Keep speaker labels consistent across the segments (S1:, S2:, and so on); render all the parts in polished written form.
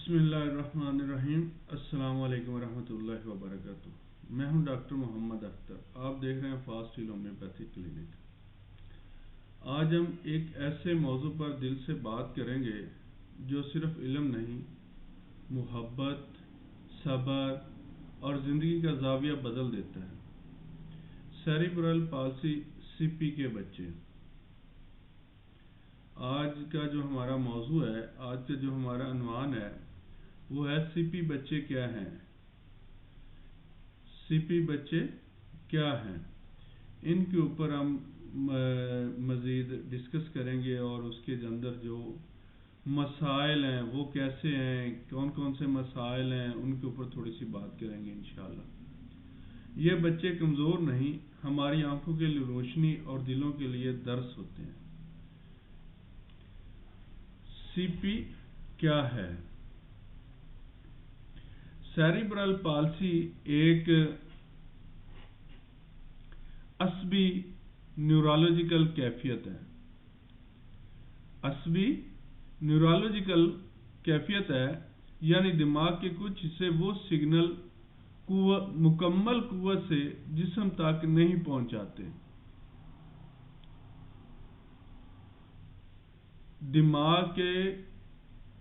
S1: بسم اللہ الرحمن الرحیم۔ السلام علیکم ورحمۃ اللہ وبرکاتہ۔ میں ہوں ڈاکٹر محمد اختر، آپ دیکھ رہے ہیں فاسٹ ہیل ہومیوپیتھی کلینک۔ آج ہم ایک ایسے موضوع پر دل سے بات کریں گے جو صرف علم نہیں، محبت، صبر اور زندگی کا زاویہ بدل دیتا ہے۔ سیریبرل پالسی سی پی کے بچے۔ آج کا جو ہمارا موضوع ہے، آج کا جو ہمارا عنوان ہے وہ ہے سی پی بچے کیا ہیں۔ سی پی بچے کیا ہیں، ان کے اوپر ہم مزید ڈسکس کریں گے اور اس کے اندر جو مسائل ہیں وہ کیسے ہیں، کون کون سے مسائل ہیں، ان کے اوپر تھوڑی سی بات کریں گے انشاءاللہ۔ یہ بچے کمزور نہیں، ہماری آنکھوں کے لیے روشنی اور دلوں کے لیے درس ہوتے ہیں۔ سی پی کیا ہے؟ سیریبرل پالسی ایک عصبی نیورولوجیکل کیفیت ہے۔ عصبی نیورولوجیکل کیفیت ہے، یعنی دماغ کے کچھ حصے وہ سگنل مکمل قوت سے جسم تک نہیں پہنچاتے۔ دماغ کے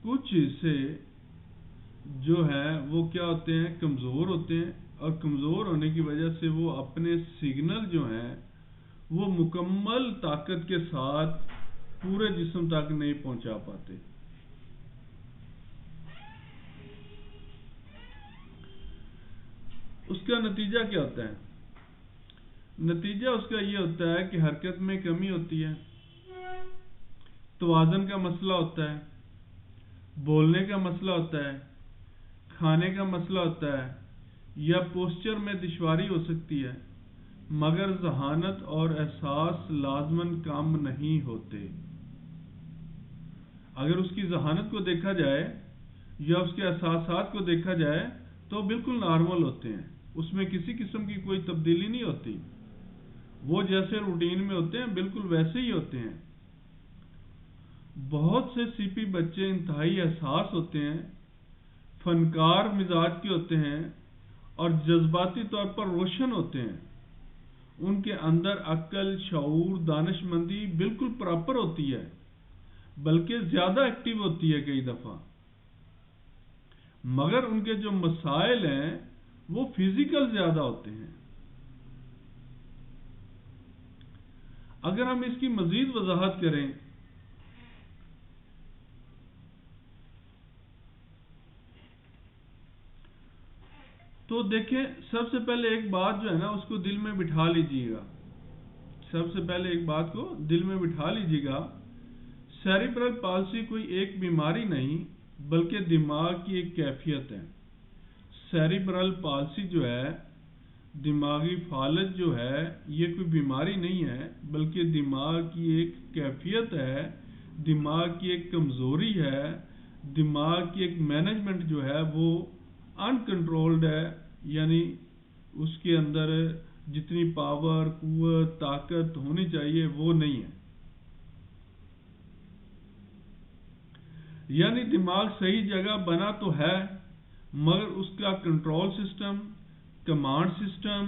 S1: کچھ حصے جو ہیں وہ کیا ہوتے ہیں، کمزور ہوتے ہیں، اور کمزور ہونے کی وجہ سے وہ اپنے سگنل جو ہیں وہ مکمل طاقت کے ساتھ پورے جسم تک نہیں پہنچا پاتے۔ اس کا نتیجہ کیا ہوتا ہے؟ نتیجہ اس کا یہ ہوتا ہے کہ حرکت میں کمی ہوتی ہے، توازن کا مسئلہ ہوتا ہے، بولنے کا مسئلہ ہوتا ہے، کھانے کا مسئلہ ہوتا ہے، یا پوسچر میں دشواری ہو سکتی ہے، مگر ذہانت اور احساس لازماً کم نہیں ہوتے۔ اگر اس کی ذہانت کو دیکھا جائے یا اس کے احساسات کو دیکھا جائے تو بالکل نارمل ہوتے ہیں، اس میں کسی قسم کی کوئی تبدیلی نہیں ہوتی، وہ جیسے روٹین میں ہوتے ہیں بالکل ویسے ہی ہوتے ہیں۔ بہت سے سی پی بچے انتہائی حساس ہوتے ہیں، فنکار مزاج کے ہوتے ہیں اور جذباتی طور پر روشن ہوتے ہیں۔ ان کے اندر عقل، شعور، دانش مندی بالکل پراپر ہوتی ہے، بلکہ زیادہ ایکٹیو ہوتی ہے کئی دفعہ، مگر ان کے جو مسائل ہیں وہ فزیکل زیادہ ہوتے ہیں۔ اگر ہم اس کی مزید وضاحت کریں تو دیکھیں، سب سے پہلے ایک بات جو ہے نا اس کو دل میں بٹھا لیجئے گا، سب سے پہلے ایک بات کو دل میں بٹھا لیجئے گا، سیریبرل پالسی کوئی ایک بیماری نہیں بلکہ دماغ کی ایک کیفیت ہے۔ سیریبرل پالسی جو ہے، دماغی فالج جو ہے، یہ کوئی بیماری نہیں ہے بلکہ دماغ کی ایک کیفیت ہے، دماغ کی ایک کمزوری ہے، دماغ کی ایک مینجمنٹ جو ہے وہ انکنٹرولڈ ہے، یعنی اس کے اندر جتنی پاور، قوت، طاقت ہونی چاہیے وہ نہیں ہے۔ یعنی دماغ صحیح جگہ بنا تو ہے مگر اس کا کنٹرول سسٹم، کمانڈ سسٹم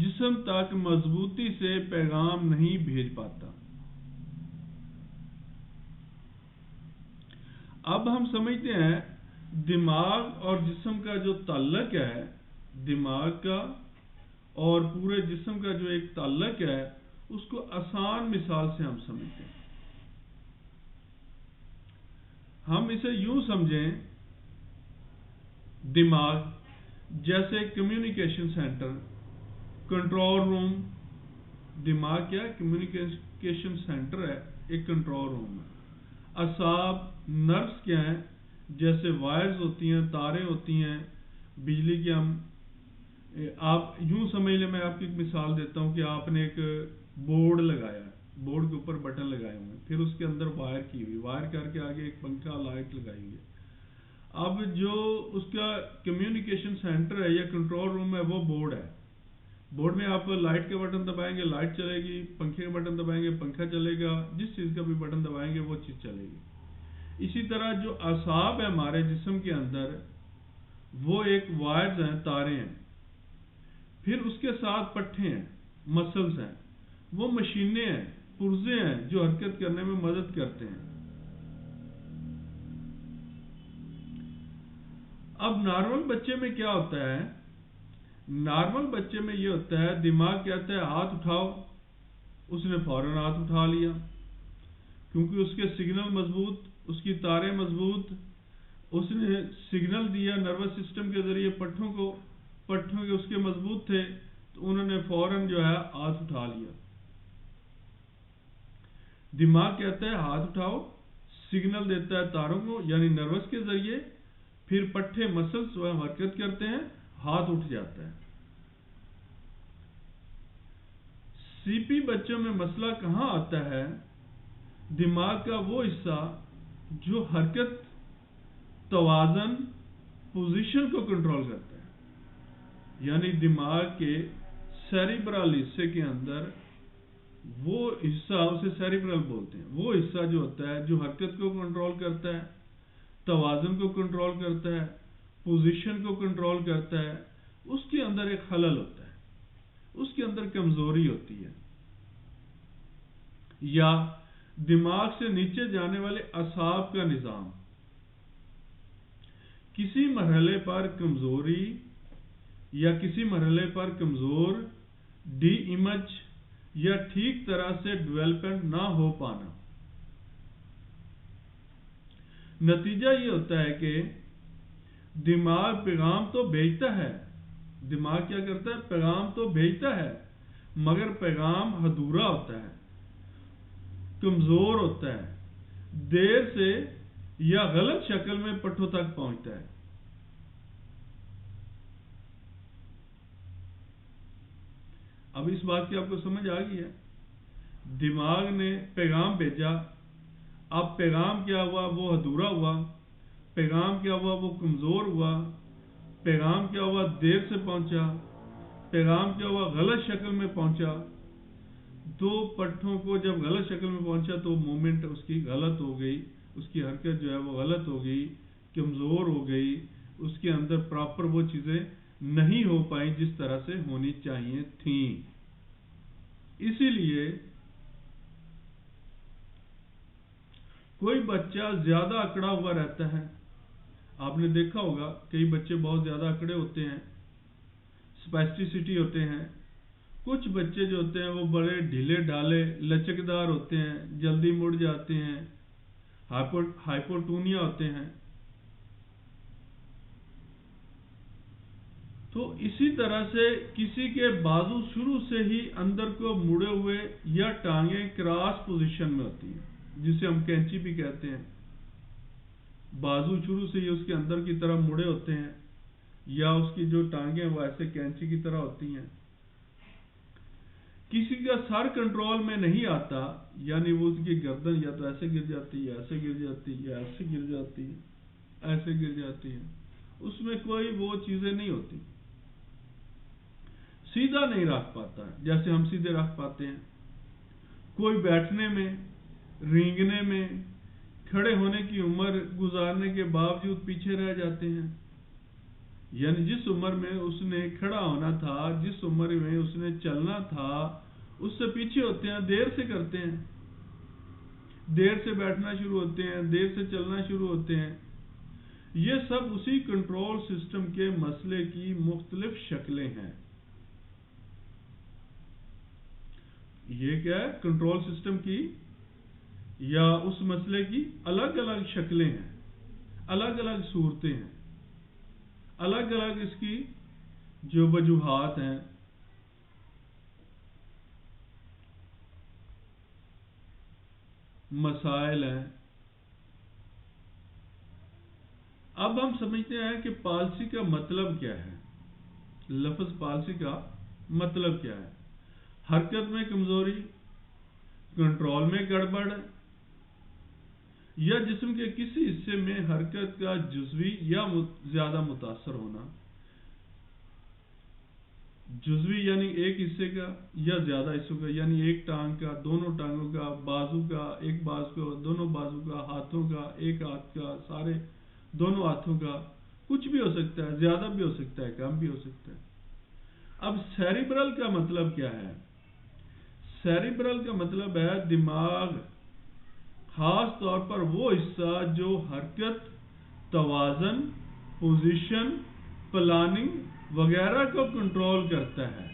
S1: جسم تک مضبوطی سے پیغام نہیں بھیج پاتا۔ اب ہم سمجھتے ہیں دماغ اور جسم کا جو تعلق ہے، دماغ کا اور پورے جسم کا جو ایک تعلق ہے، اس کو آسان مثال سے ہم سمجھتے ہیں۔ ہم اسے یوں سمجھیں، دماغ جیسے کمیونیکیشن سینٹر، کنٹرول روم۔ دماغ کیا ہے؟ کمیونیکیشن سینٹر ہے، ایک کنٹرول روم ہے۔ اعصاب، نروس کیا ہیں؟ جیسے وائرز ہوتی ہیں، تاریں ہوتی ہیں بجلی کے۔ ہم آپ یوں سمجھ لیں، میں آپ کی ایک مثال دیتا ہوں کہ آپ نے ایک بورڈ لگایا ہے، بورڈ کے اوپر بٹن لگائے ہوئے ہیں، پھر اس کے اندر وائر کی ہوئی، وائر کر کے آگے ایک پنکھا، لائٹ لگائی ہوئی ہے۔ اب جو اس کا کمیونیکیشن سینٹر ہے یا کنٹرول روم ہے وہ بورڈ ہے۔ بورڈ میں آپ لائٹ کے بٹن دبائیں گے لائٹ چلے گی، پنکھے کے بٹن دبائیں گے پنکھا چلے گا، جس چیز کا بھی بٹن دبائیں گے وہ چیز چلے گی۔ اسی طرح جو اعصاب ہے ہمارے جسم کے اندر وہ ایک وائرز ہیں، تارے ہیں، پھر اس کے ساتھ پٹھے ہیں، مسلز ہیں، وہ مشینیں ہیں، پرزے ہیں جو حرکت کرنے میں مدد کرتے ہیں۔ اب نارمل بچے میں کیا ہوتا ہے؟ نارمل بچے میں یہ ہوتا ہے دماغ کہتا ہے ہاتھ اٹھاؤ، اس نے فوراً ہاتھ اٹھا لیا، کیونکہ اس کے سگنل مضبوط، اس کی تاریں مضبوط، اس نے سگنل دیا نروس سسٹم کے ذریعے پٹھوں کے اس کے مضبوط تھے، تو انہوں نے فوراً جو ہے ہاتھ اٹھا لیا۔ دماغ کہتا ہے ہاتھ اٹھاؤ، سگنل دیتا ہے تاروں کو یعنی نروس کے ذریعے، پھر پٹھے مسلس جو ہے حرکت کرتے ہیں، ہاتھ اٹھ جاتا ہے۔ سی پی بچوں میں مسئلہ کہاں آتا ہے؟ دماغ کا وہ حصہ جو حرکت، توازن، پوزیشن کو کنٹرول کرتا ہے، یعنی دماغ کے سیریبرل حصے کے اندر وہ حصہ، اسے سیریبرل بولتے ہیں، وہ حصہ جو ہوتا ہے جو حرکت کو کنٹرول کرتا ہے، توازن کو کنٹرول کرتا ہے، پوزیشن کو کنٹرول کرتا ہے، اس کے اندر ایک خلل ہوتا ہے، اس کے اندر کمزوری ہوتی ہے، یا دماغ سے نیچے جانے والے اعصاب کا نظام کسی مرحلے پر کمزوری یا کسی مرحلے پر کمزور، ڈی امیج یا ٹھیک طرح سے ڈیولپمنٹ نہ ہو پانا۔ نتیجہ یہ ہوتا ہے کہ دماغ پیغام تو بھیجتا ہے، دماغ کیا کرتا ہے؟ پیغام تو بھیجتا ہے، مگر پیغام ادھورا ہوتا ہے، کمزور ہوتا ہے، دیر سے یا غلط شکل میں پٹھوں تک پہنچتا ہے۔ اب اس بات کی آپ کو سمجھ آ گئی ہے؟ دماغ نے پیغام بھیجا، اب پیغام کیا ہوا؟ وہ ادھورا ہوا، پیغام کیا ہوا؟ وہ کمزور ہوا، پیغام کیا ہوا؟ دیر سے پہنچا، پیغام کیا ہوا؟ غلط شکل میں پہنچا۔ دو پٹھوں کو جب غلط شکل میں پہنچا تو موومنٹ اس کی غلط ہو گئی، اس کی حرکت جو ہے وہ غلط ہو گئی، کمزور ہو گئی، اس کے اندر پراپر وہ چیزیں نہیں ہو پائیں جس طرح سے ہونی چاہیے تھیں۔ اسی لیے کوئی بچہ زیادہ اکڑا ہوا رہتا ہے، آپ نے دیکھا ہوگا کئی بچے بہت زیادہ اکڑے ہوتے ہیں، اسپیسٹیسٹی ہوتے ہیں، کچھ بچے جو ہوتے ہیں وہ بڑے ڈھیلے ڈھالے لچکدار ہوتے ہیں، جلدی مڑ جاتے ہیں، ہائپوٹونیا ہوتے ہیں۔ تو اسی طرح سے کسی کے بازو شروع سے ہی اندر کو مڑے ہوئے یا ٹانگیں کراس پوزیشن میں ہوتی ہیں، جسے ہم کینچی بھی کہتے ہیں، بازو شروع سے ہی اس کے اندر کی طرف مڑے ہوتے ہیں، یا اس کی جو ٹانگیں وہ ایسے کینچی کی طرح ہوتی ہیں۔ کسی کا سر کنٹرول میں نہیں آتا، یعنی وہ اس کی گردن یا تو ایسے گر جاتی ہے، ایسے گر جاتی ہے، ایسے گر جاتی ہے، ایسے گر جاتی ہے، اس میں کوئی وہ چیزیں نہیں ہوتی، سیدھا نہیں رکھ پاتا جیسے ہم سیدھے رکھ پاتے ہیں۔ کوئی بیٹھنے میں، رینگنے میں، کھڑے ہونے کی عمر گزارنے کے باوجود پیچھے رہ جاتے ہیں، یعنی جس عمر میں اس نے کھڑا ہونا تھا، جس عمر میں اس نے چلنا تھا، اس سے پیچھے ہوتے ہیں، دیر سے کرتے ہیں، دیر سے بیٹھنا شروع ہوتے ہیں، دیر سے چلنا شروع ہوتے ہیں۔ یہ سب اسی کنٹرول سسٹم کے مسئلے کی مختلف شکلیں ہیں۔ یہ کیا ہے؟ کنٹرول سسٹم کی یا اس مسئلے کی الگ الگ شکلیں ہیں، الگ الگ صورتیں ہیں، الگ الگ اس کی جو وجوہات ہیں۔ مسائل ہیں۔ اب ہم سمجھتے ہیں کہ پالسی کا مطلب کیا ہے، لفظ پالسی کا مطلب کیا ہے؟ حرکت میں کمزوری، کنٹرول میں گڑبڑ، یا جسم کے کسی حصے میں حرکت کا جزوی یا زیادہ متاثر ہونا، جزوی یعنی ایک حصے کا یا زیادہ حصوں کا، یعنی ایک ٹانگ کا، دونوں ٹانگوں کا، بازو کا، ایک بازو کا، دونوں بازو کا، ہاتھوں کا، ایک ہاتھ کا، سارے دونوں ہاتھوں کا، کچھ بھی ہو سکتا ہے، زیادہ بھی ہو سکتا ہے، کم بھی ہو سکتا ہے۔ اب سیریبرل کا مطلب کیا ہے؟ سیریبرل کا مطلب ہے دماغ، خاص طور پر وہ حصہ جو حرکت، توازن، پوزیشن، پلاننگ وغیرہ کو کنٹرول کرتا ہے۔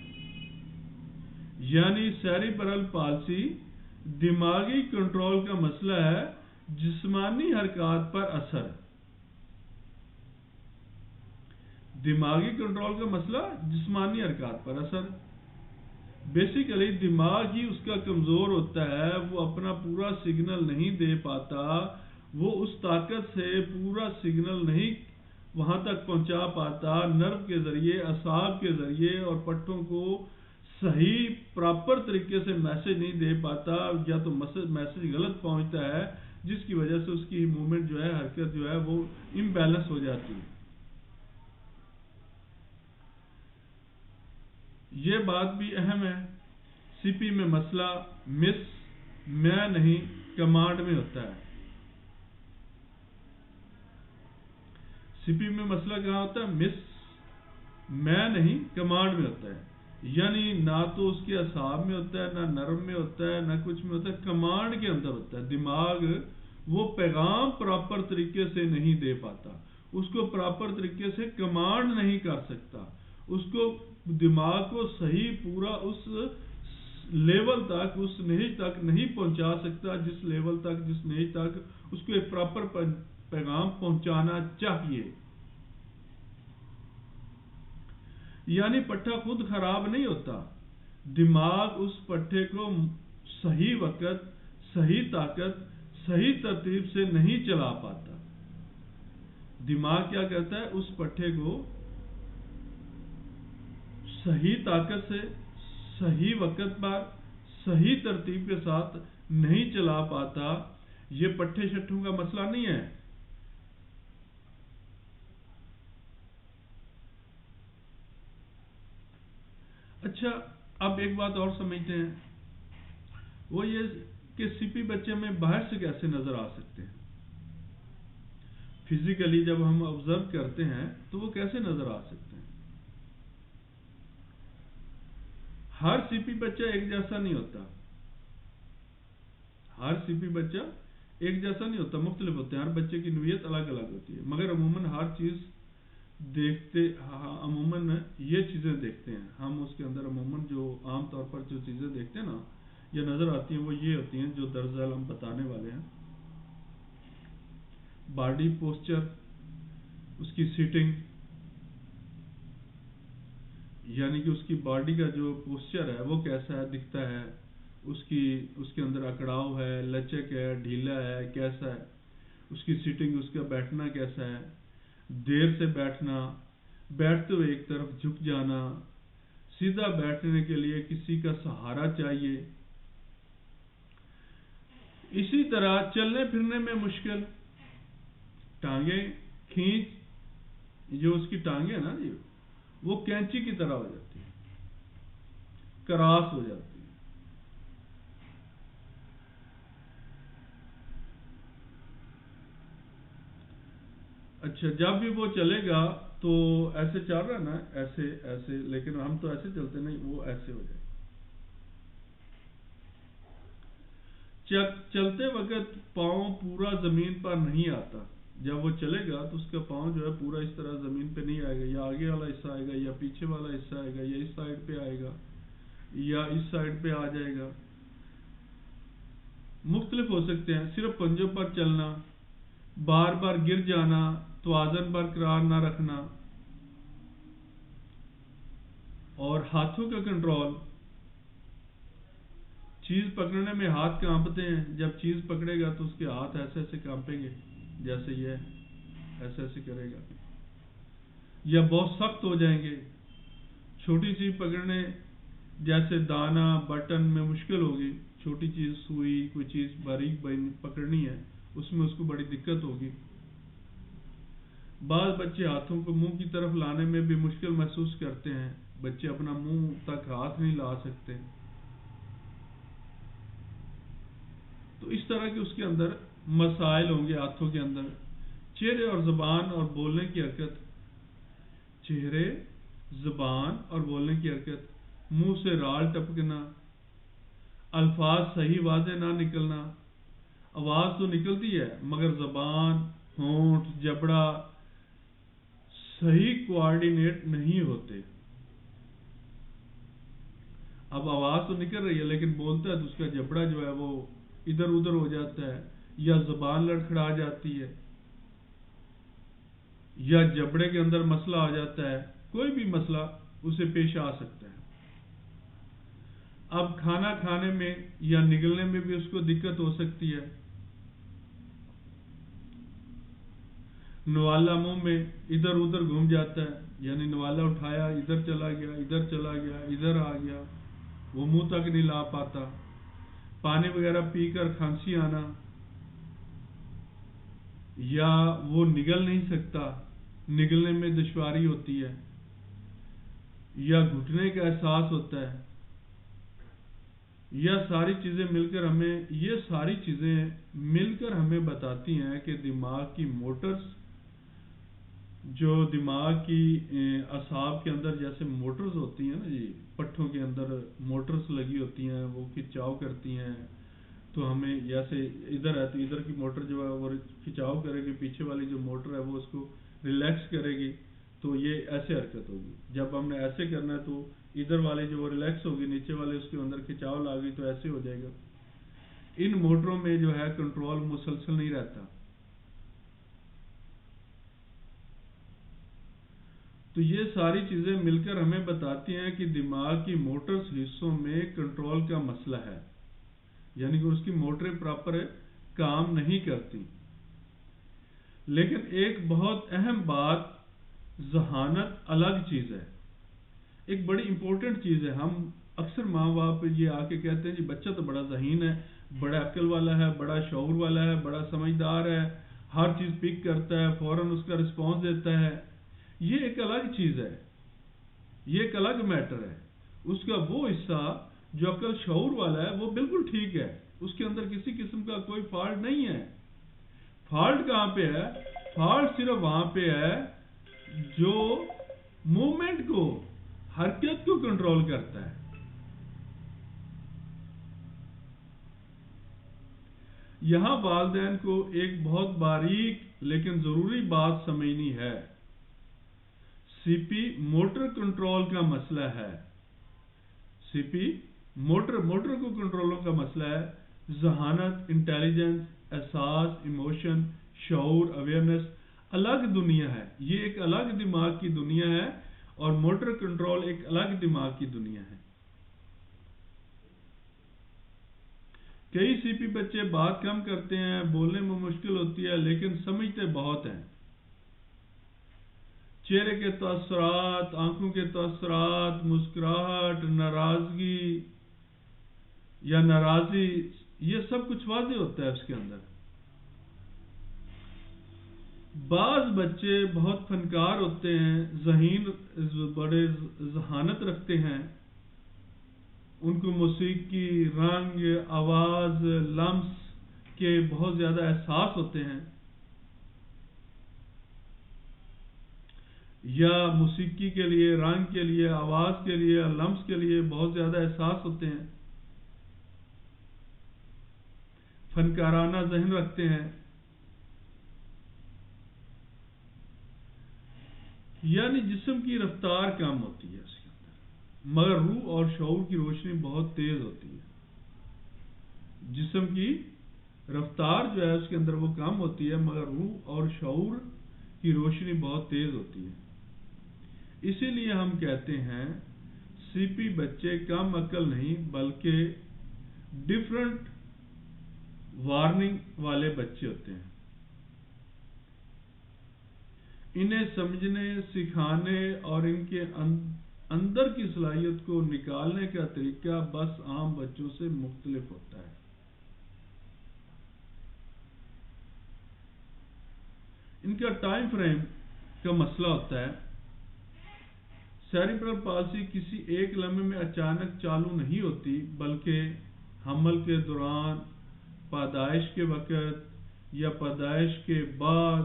S1: یعنی سیریبرل پالسی دماغی کنٹرول کا مسئلہ ہے، جسمانی حرکات پر اثر۔ دماغی کنٹرول کا مسئلہ، جسمانی حرکات پر اثر۔ بیسیکلی دماغ ہی اس کا کمزور ہوتا ہے، وہ اپنا پورا سگنل نہیں دے پاتا، وہ اس طاقت سے پورا سگنل نہیں وہاں تک پہنچا پاتا، نرو کے ذریعے، اعصاب کے ذریعے اور پٹھوں کو صحیح پراپر طریقے سے میسج نہیں دے پاتا، یا تو میسج غلط پہنچتا ہے، جس کی وجہ سے اس کی موومنٹ جو ہے، حرکت جو ہے، وہ امبیلنس ہو جاتی ہے۔ یہ بات بھی اہم ہے، سی پی میں مسئلہ مس میں نہیں کمانڈ میں ہوتا ہے۔ سی پی میں مسئلہ کہاں ہوتا ہے؟ مس میں نہیں کمانڈ میں ہوتا ہے، یعنی نہ تو اس کے اعصاب میں ہوتا ہے، نہ نرم میں ہوتا ہے، نہ کچھ میں ہوتا ہے، کمانڈ کے اندر ہوتا ہے۔ دماغ وہ پیغام پراپر طریقے سے نہیں دے پاتا، اس کو پراپر طریقے سے کمانڈ نہیں کر سکتا، اس کو دماغ کو صحیح پورا اس لیول تک، اس نہج تک نہیں پہنچا سکتا، جس لیول تک، جس نہج تک اس کو ایک پراپر پیغام پہنچانا چاہیے۔ یعنی پٹھا خود خراب نہیں ہوتا، دماغ اس پٹھے کو صحیح وقت، صحیح طاقت، صحیح ترتیب سے نہیں چلا پاتا۔ دماغ کیا کرتا ہے؟ اس پٹھے کو صحیح طاقت سے، صحیح وقت پر، صحیح ترتیب کے ساتھ نہیں چلا پاتا۔ یہ پٹھے شٹھوں کا مسئلہ نہیں ہے۔ اچھا، اب ایک بات اور سمجھتے ہیں، وہ یہ کہ سی پی بچے میں باہر سے کیسے نظر آ سکتے ہیں؟ فزیکلی جب ہم آبزرو کرتے ہیں تو وہ کیسے نظر آ سکتے ہیں؟ ہر سی پی بچہ ایک جیسا نہیں ہوتا، ہر سی پی بچہ ایک جیسا نہیں ہوتا، مختلف ہوتے ہیں، ہر بچے کی نوعیت الگ الگ ہوتی ہے، مگر عموماً ہر چیز دیکھتے، عموماً یہ چیزیں دیکھتے ہیں ہم، اس کے اندر عموماً جو عام طور پر جو چیزیں دیکھتے ہیں نا، یہ نظر آتی ہیں، وہ یہ ہوتی ہیں جو درج ذیل ہم بتانے والے ہیں۔ باڈی پوسچر، اس کی سیٹنگ، یعنی کہ اس کی باڈی کا جو پوسچر ہے وہ کیسا ہے، دکھتا ہے، اس کے اندر اکڑاؤ ہے، لچک ہے، ڈھیلا ہے، کیسا ہے، اس کی سیٹنگ، اس کا بیٹھنا کیسا ہے، دیر سے بیٹھنا، بیٹھتے ہوئے ایک طرف جھک جانا، سیدھا بیٹھنے کے لیے کسی کا سہارا چاہیے، اسی طرح چلنے پھرنے میں مشکل، ٹانگیں کھینچ، جو اس کی ٹانگیں ہیں نا جی، وہ کینچی کی طرح ہو جاتی ہے، کراس ہو جاتی ہے۔ اچھا، جب بھی وہ چلے گا تو ایسے چل رہا ہے نا، ایسے ایسے، لیکن ہم تو ایسے چلتے نہیں، وہ ایسے ہو جائے۔ چلتے وقت پاؤں پورا زمین پر نہیں آتا، جب وہ چلے گا تو اس کا پاؤں جو ہے پورا اس طرح زمین پہ نہیں آئے گا، یا آگے والا حصہ آئے گا، یا پیچھے والا حصہ آئے گا، یا اس سائڈ پہ آئے گا، یا اس سائڈ پہ آ جائے گا، مختلف ہو سکتے ہیں۔ صرف پنجوں پر چلنا، بار بار گر جانا، توازن برقرار نہ رکھنا، اور ہاتھوں کا کنٹرول، چیز پکڑنے میں ہاتھ کانپتے ہیں، جب چیز پکڑے گا تو اس کے ہاتھ ایسے ایسے کانپیں گے، جیسے یہ ایسے ایسے کرے گا، یا بہت سخت ہو جائیں گے، چھوٹی چیز پکڑنے، جیسے دانا بٹن میں مشکل ہوگی، چھوٹی چیز سوئی، کوئی چیز باریک پکڑنی ہے، اس میں اس کو بڑی دقت ہوگی۔ بعض بچے ہاتھوں کو منہ کی طرف لانے میں بھی مشکل محسوس کرتے ہیں، بچے اپنا منہ تک ہاتھ نہیں لا سکتے. تو اس طرح کے اس کے اندر مسائل ہوں گے ہاتھوں کے اندر. چہرے اور زبان اور بولنے کی حرکت. چہرے، زبان اور بولنے کی حرکت. منہ سے رال ٹپکنا، الفاظ صحیح واضح نہ نکلنا. آواز تو نکلتی ہے مگر زبان، ہونٹ، جبڑا صحیح کوآرڈینیٹ نہیں ہوتے. اب آواز تو نکل رہی ہے لیکن بولتا ہے تو اس کا جبڑا جو ہے وہ ادھر ادھر ہو جاتا ہے، یا زبان لڑکھڑا جاتی ہے، یا جبڑے کے اندر مسئلہ آ جاتا ہے. کوئی بھی مسئلہ اسے پیش آ سکتا ہے. اب کھانا کھانے میں یا نگلنے میں بھی اس کو دقت ہو سکتی ہے. نوالا منہ میں ادھر ادھر گھوم جاتا ہے، یعنی نوالا اٹھایا ادھر چلا گیا، ادھر چلا گیا، ادھر آ گیا، وہ منہ تک نہیں لا پاتا. پانی وغیرہ پی کر کھانسی آنا، یا وہ نگل نہیں سکتا، نگلنے میں دشواری ہوتی ہے، یا گھٹنے کا احساس ہوتا ہے. یہ ساری چیزیں مل کر ہمیں بتاتی ہیں کہ دماغ کی موٹرز، جو دماغ کی اعصاب کے اندر جیسے موٹرز ہوتی ہیں نا جی، پٹھوں کے اندر موٹرز لگی ہوتی ہیں، وہ کھچاؤ کرتی ہیں. تو ہمیں جیسے ادھر ہے تو ادھر کی موٹر جو ہے وہ کھچاؤ کرے گی، پیچھے والی جو موٹر ہے وہ اس کو ریلیکس کرے گی، تو یہ ایسے حرکت ہوگی. جب ہم نے ایسے کرنا ہے تو ادھر والے جو وہ ریلیکس ہوگی، نیچے والے اس کے اندر کھچاؤ لا گئی تو ایسے ہو جائے گا. ان موٹروں میں جو ہے کنٹرول مسلسل نہیں رہتا. تو یہ ساری چیزیں مل کر ہمیں بتاتی ہیں کہ دماغ کی موٹرز حصوں میں کنٹرول کا مسئلہ ہے، یعنی کہ اس کی موٹریں پراپر کام نہیں کرتی. لیکن ایک بہت اہم بات، ذہانت الگ چیز ہے، ایک بڑی امپورٹنٹ چیز ہے. ہم اکثر ماں باپ یہ آ کے کہتے ہیں جی بچہ تو بڑا ذہین ہے، بڑا عقل والا ہے، بڑا شعور والا ہے، بڑا سمجھدار ہے، ہر چیز پک کرتا ہے، فوراً اس کا رسپانس دیتا ہے. یہ ایک الگ چیز ہے، یہ ایک الگ میٹر ہے. اس کا وہ حصہ جو عقل شعور والا ہے وہ بالکل ٹھیک ہے، اس کے اندر کسی قسم کا کوئی فالٹ نہیں ہے. فالٹ کہاں پہ ہے؟ فالٹ صرف وہاں پہ ہے جو موومنٹ کو، حرکت کو کنٹرول کرتا ہے. یہاں والدین کو ایک بہت باریک لیکن ضروری بات سمجھنی ہے. سی پی موٹر کنٹرول کا مسئلہ ہے. سی پی موٹر کو کنٹرولوں کا مسئلہ ہے. ذہانت، انٹیلیجنس، احساس، ایموشن، شعور، اویئرنس الگ دنیا ہے. یہ ایک الگ دماغ کی دنیا ہے اور موٹر کنٹرول ایک الگ دماغ کی دنیا ہے. کئی سی پی بچے بات کم کرتے ہیں، بولنے میں مشکل ہوتی ہے لیکن سمجھتے بہت ہیں. چہرے کے تاثرات، آنکھوں کے تاثرات، مسکراہٹ، ناراضگی یا ناراضی، یہ سب کچھ واضح ہوتا ہے اس کے اندر. بعض بچے بہت فنکار ہوتے ہیں، ذہین، بڑے ذہانت رکھتے ہیں. ان کو موسیقی، رنگ، آواز، لمس کے بہت زیادہ احساس ہوتے ہیں، یا موسیقی کے لیے، رنگ کے لیے، آواز کے لیے، لمس کے لیے بہت زیادہ احساس ہوتے ہیں. فنکارانہ ذہن رکھتے ہیں. یعنی جسم کی رفتار کم ہوتی ہے اس کے اندر، مگر روح اور شعور کی روشنی بہت تیز ہوتی ہے. جسم کی رفتار جو ہے اس کے اندر وہ کم ہوتی ہے مگر روح اور شعور کی روشنی بہت تیز ہوتی ہے. اسی لیے ہم کہتے ہیں سی پی بچے کم عقل نہیں بلکہ ڈفرنٹ وارننگ والے بچے ہوتے ہیں. انہیں سمجھنے، سکھانے اور ان کے اندر کی صلاحیت کو نکالنے کا طریقہ بس عام بچوں سے مختلف ہوتا ہے. ان کا ٹائم فریم کا مسئلہ ہوتا ہے. سیریبرل پالسی کسی ایک لمحے میں اچانک چالو نہیں ہوتی، بلکہ حمل کے دوران، پیدائش کے وقت یا پیدائش کے بعد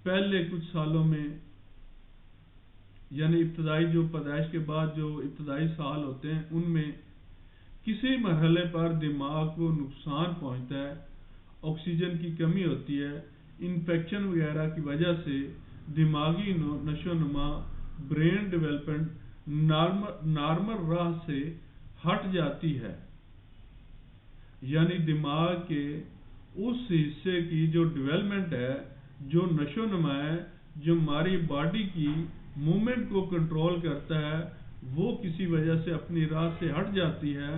S1: پہلے کچھ سالوں میں، یعنی پیدائش کے بعد جو ابتدائی سال ہوتے ہیں ان میں کسی مرحلے پر دماغ کو نقصان پہنچتا ہے، آکسیجن کی کمی ہوتی ہے، انفیکشن وغیرہ کی وجہ سے دماغی نشو و نما، برین ڈیولپمنٹ نارمل راہ سے ہٹ جاتی ہے، یعنی دماغ کے اس حصے کی جو ڈیولپمنٹ ہے، جو نشو و نما ہے، جو ہماری باڈی کی موومنٹ کو کنٹرول کرتا ہے، وہ کسی وجہ سے اپنی راہ سے ہٹ جاتی ہے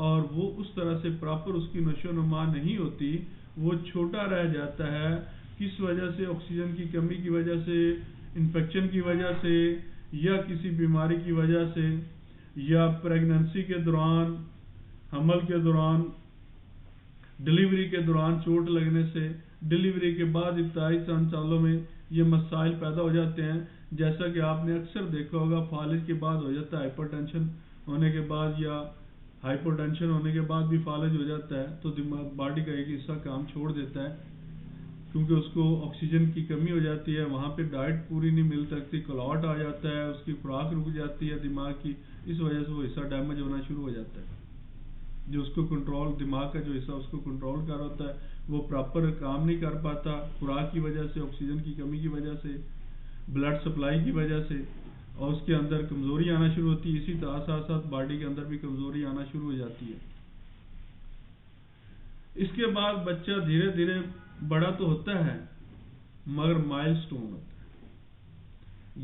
S1: اور وہ اس طرح سے پراپر اس کی نشو و نما نہیں ہوتی، وہ چھوٹا رہ جاتا ہے۔ کس وجہ سے؟ آکسیجن کی کمی کی وجہ سے، انفیکشن کی وجہ سے، یا کسی بیماری کی وجہ سے، یا پریگننسی کے دوران، حمل کے دوران، ڈلیوری کے دوران چوٹ لگنے سے، ڈلیوری کے بعد ابتدائی چند سالوں میں یہ مسائل پیدا ہو جاتے ہیں، جیسا کہ آپ نے اکثر دیکھا ہوگا فالج کے بعد ہو جاتا ہے، ہائپر ٹینشن ہونے کے بعد یا ہائپر ٹینشن ہونے کے بعد بھی فالج ہو جاتا ہے، تو دماغ باڈی کا ایک حصہ کام چھوڑ دیتا ہے کیونکہ اس کو آکسیجن کی کمی ہو جاتی ہے، وہاں پہ ڈائٹ پوری نہیں مل سکتی، کلاٹ آ جاتا ہے، اس کی خوراک رک جاتی ہے دماغ کی، اس وجہ سے وہ حصہ ڈیمیج ہونا شروع ہو جاتا ہے، جو اس کو کنٹرول، دماغ کا جو حصہ اس کو کنٹرول کر ہوتا ہے وہ پراپر کام نہیں کر پاتا، خوراک کی وجہ سے، آکسیجن کی کمی کی وجہ سے، بلڈ سپلائی کی وجہ سے، اور اس کے اندر کمزوری آنا شروع ہوتی ہے، اسی طرح ساتھ ساتھ باڈی کے اندر بھی کمزوری آنا شروع ہو جاتی ہے۔ اس کے بعد بچہ دھیرے دھیرے بڑا تو ہوتا ہے مگر مائل سٹون ہوتا ہے،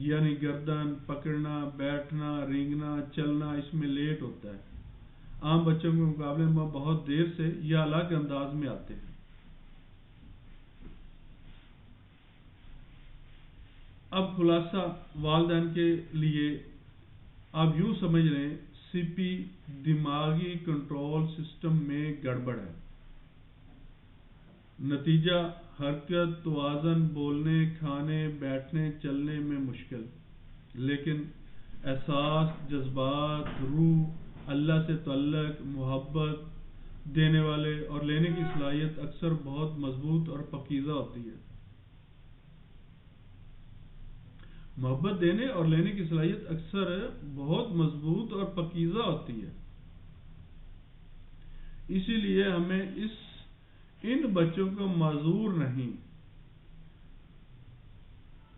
S1: یعنی گردن پکڑنا، بیٹھنا، رینگنا، چلنا اس میں لیٹ ہوتا ہے، عام بچوں کے مقابلے میں بہت دیر سے یا الگ انداز میں آتے ہیں۔ اب خلاصہ والدین کے لیے آپ یوں سمجھ لیں، سی پی دماغی کنٹرول سسٹم میں گڑبڑ ہے، نتیجہ حرکت، توازن، بولنے، کھانے، بیٹھنے، چلنے میں مشکل، لیکن احساس، جذبات، روح، اللہ سے تعلق، محبت دینے والے اور لینے کی صلاحیت اکثر بہت مضبوط اور پاکیزہ ہوتی ہے۔ محبت دینے اور لینے کی صلاحیت اکثر بہت مضبوط اور پاکیزہ ہوتی ہے، اسی لیے ہمیں ان بچوں کو معذور نہیں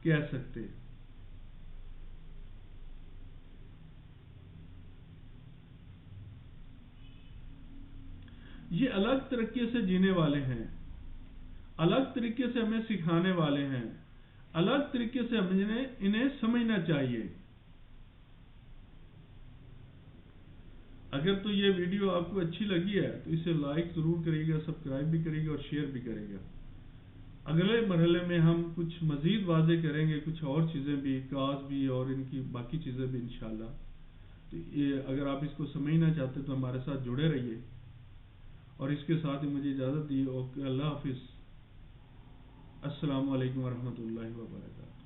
S1: کہہ سکتے۔ یہ الگ طریقے سے جینے والے ہیں، الگ طریقے سے ہمیں سکھانے والے ہیں، الگ طریقے سے ہمیں انہیں سمجھنا چاہیے۔ اگر تو یہ ویڈیو آپ کو اچھی لگی ہے تو اسے لائک ضرور کرے گا، سبسکرائب بھی کرے گا اور شیئر بھی کرے گا۔ اگلے مرحلے میں ہم کچھ مزید واضح کریں گے، کچھ اور چیزیں بھی، کاز بھی اور ان کی باقی چیزیں بھی انشاءاللہ۔ تو یہ اگر آپ اس کو سمجھنا چاہتے تو ہمارے ساتھ جڑے رہیے، اور اس کے ساتھ ہی مجھے اجازت دی۔ اوکے، اللہ حافظ، السلام علیکم ورحمۃ اللہ وبرکاتہ۔